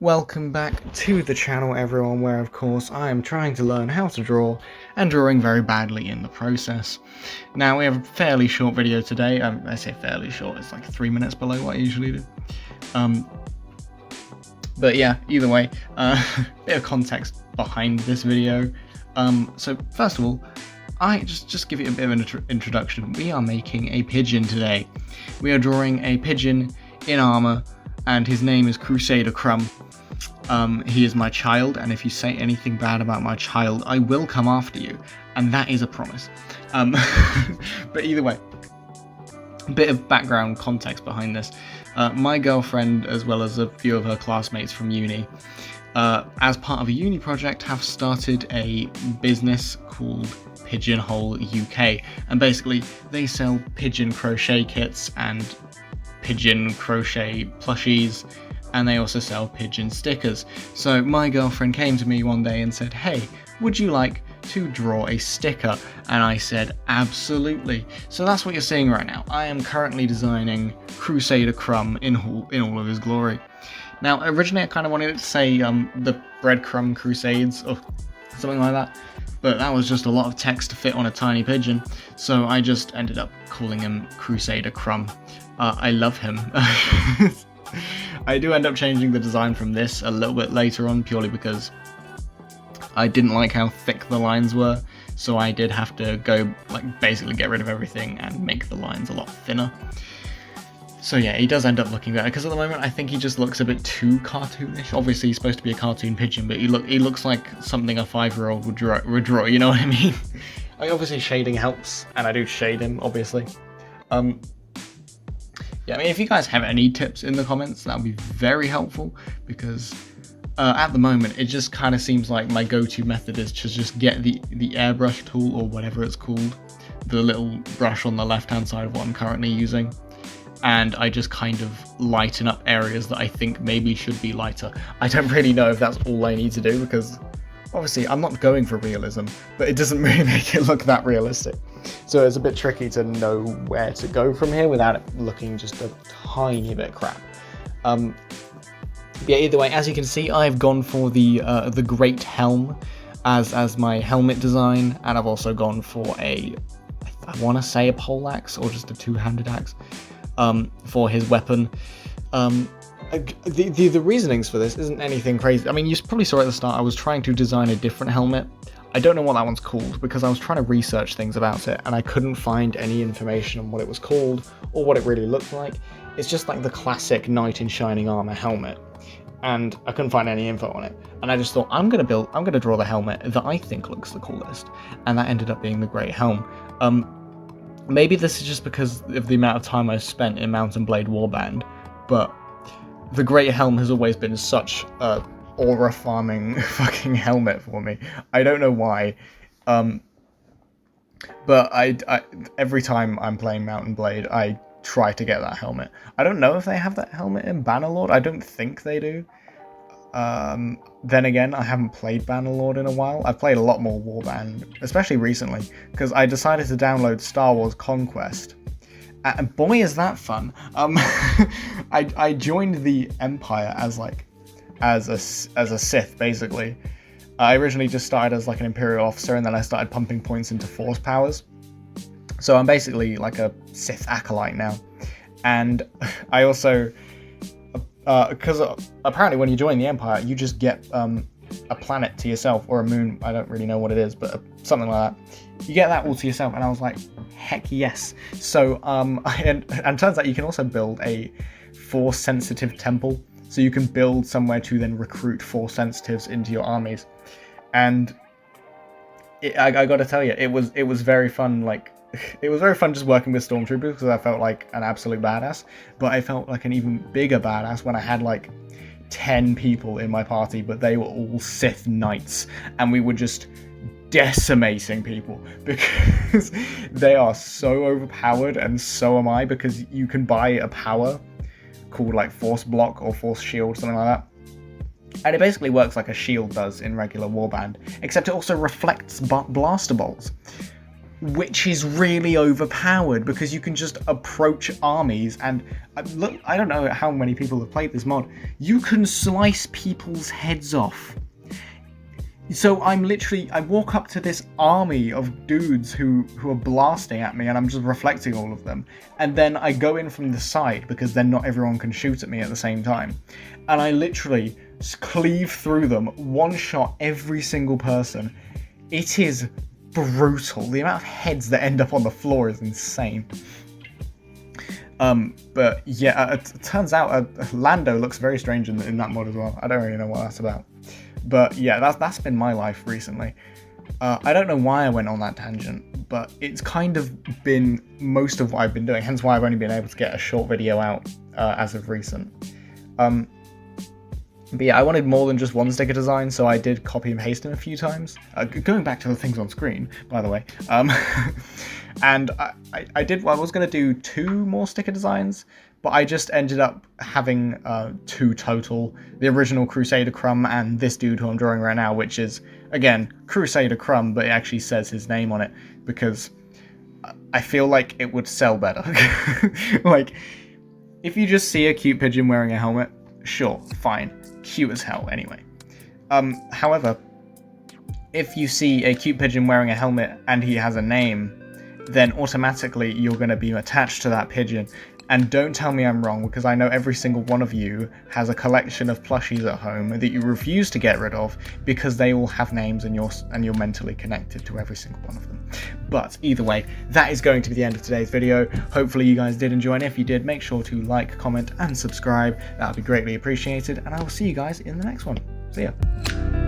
Welcome back to the channel, everyone, where of course I am trying to learn how to draw and drawing very badly in the process. Now we have a fairly short video today. I say fairly short, it's like 3 minutes below what I usually do. But yeah, either way, bit of context behind this video. So first of all, I just give you a bit of an introduction. We are making a pigeon today. We are drawing a pigeon in armor, and his name is Crusader Crumb. He is my child, and if you say anything bad about my child, I will come after you, and that is a promise. But either way, a bit of background context behind this. My girlfriend, as well as a few of her classmates from uni, as part of a uni project, have started a business called Pigeonhole UK, and basically they sell pigeon crochet kits and pigeon crochet plushies, and they also sell pigeon stickers. So my girlfriend came to me one day and said, "Hey, would you like to draw a sticker?" And I said, absolutely. So that's what you're seeing right now. I am currently designing Crusader Crumb in all of his glory. Now, originally I kind of wanted it to say the Breadcrumb Crusades or something like that, but that was just a lot of text to fit on a tiny pigeon, so I just ended up calling him Crusader Crumb. I love him. I do end up changing the design from this a little bit later on, purely because I didn't like how thick the lines were, so I did have to go, basically get rid of everything and make the lines a lot thinner. So yeah, he does end up looking better, because at the moment I think he just looks a bit too cartoonish. Obviously he's supposed to be a cartoon pigeon, but he looks like something a 5-year-old would draw, you know what I mean? Obviously shading helps, and I do shade him, obviously. Yeah, I mean, if you guys have any tips in the comments, that would be very helpful, because at the moment it just kind of seems like my go-to method is to just get the airbrush tool, or whatever it's called, the little brush on the left-hand side of what I'm currently using, and I just kind of lighten up areas that I think maybe should be lighter. I don't really know if that's all I need to do, because obviously I'm not going for realism, but it doesn't really make it look that realistic. So it's a bit tricky to know where to go from here without it looking just a tiny bit crap. Yeah, either way, as you can see, I've gone for the Great Helm as my helmet design, and I've also gone for I want to say a pole axe, or just a two-handed axe, for his weapon. The reasonings for this isn't anything crazy. I mean, you probably saw at the start I was trying to design a different helmet. I don't know what that one's called, because I was trying to research things about it and I couldn't find any information on what it was called or what it really looked like. It's just like the classic knight in shining armor helmet, and I couldn't find any info on it. And I just thought, I'm gonna draw the helmet that I think looks the coolest, and that ended up being the Great Helm. Maybe this is just because of the amount of time I spent in Mount and Blade Warband, but the Great Helm has always been such a aura farming fucking helmet for me. I don't know why, but I every time I'm playing Mount and Blade, I try to get that helmet. I don't know if they have that helmet in Bannerlord. I don't think they do. Then again, I haven't played Bannerlord in a while. I've played a lot more Warband, especially recently, because I decided to download Star Wars Conquest. And boy, is that fun. I joined the Empire as a Sith, basically. I originally just started as like an Imperial officer, and then I started pumping points into Force powers. So I'm basically like a Sith acolyte now. And I also, because apparently when you join the Empire, you just get a planet to yourself, or a moon, I don't really know what it is, but something like that. You get that all to yourself, and I was like, heck yes. So, and turns out you can also build a Force-sensitive temple, so you can build somewhere to then recruit Force sensitives into your armies. And I gotta tell you, it was very fun. It was very fun just working with stormtroopers, because I felt like an absolute badass. But I felt like an even bigger badass when I had like 10 people in my party, but they were all Sith knights, and we were just decimating people, because they are so overpowered, and so am I, because you can buy a power called like Force Block or Force Shield, something like that. And it basically works like a shield does in regular Warband, except it also reflects blaster bolts. which is really overpowered because you can just approach armies and look, I don't know how many people have played this mod. You can slice people's heads off. So I walk up to this army of dudes who are blasting at me, and I'm just reflecting all of them. And then I go in from the side because then not everyone can shoot at me at the same time. And I literally cleave through them, one shot every single person. It is brutal. The amount of heads that end up on the floor is insane. But yeah, it turns out Lando looks very strange in that mod as well. I don't really know what that's about. But yeah, that's been my life recently. I don't know why I went on that tangent, but it's kind of been most of what I've been doing, hence why I've only been able to get a short video out as of recent. But yeah, I wanted more than just one sticker design, so I did copy and paste them a few times. Going back to the things on screen, by the way. And I was going to do 2 more sticker designs, but I just ended up having 2 total. The original Crusader Crumb and this dude who I'm drawing right now, which is, again, Crusader Crumb, but it actually says his name on it, because I feel like it would sell better. Like, if you just see a cute pigeon wearing a helmet, sure, fine. Cute as hell, anyway. However, if you see a cute pigeon wearing a helmet and he has a name, then automatically you're going to be attached to that pigeon. And don't tell me I'm wrong, because I know every single one of you has a collection of plushies at home that you refuse to get rid of because they all have names and you're mentally connected to every single one of them. But either way, that is going to be the end of today's video. Hopefully you guys did enjoy, and if you did, make sure to like, comment, and subscribe. That would be greatly appreciated, and I will see you guys in the next one. See ya.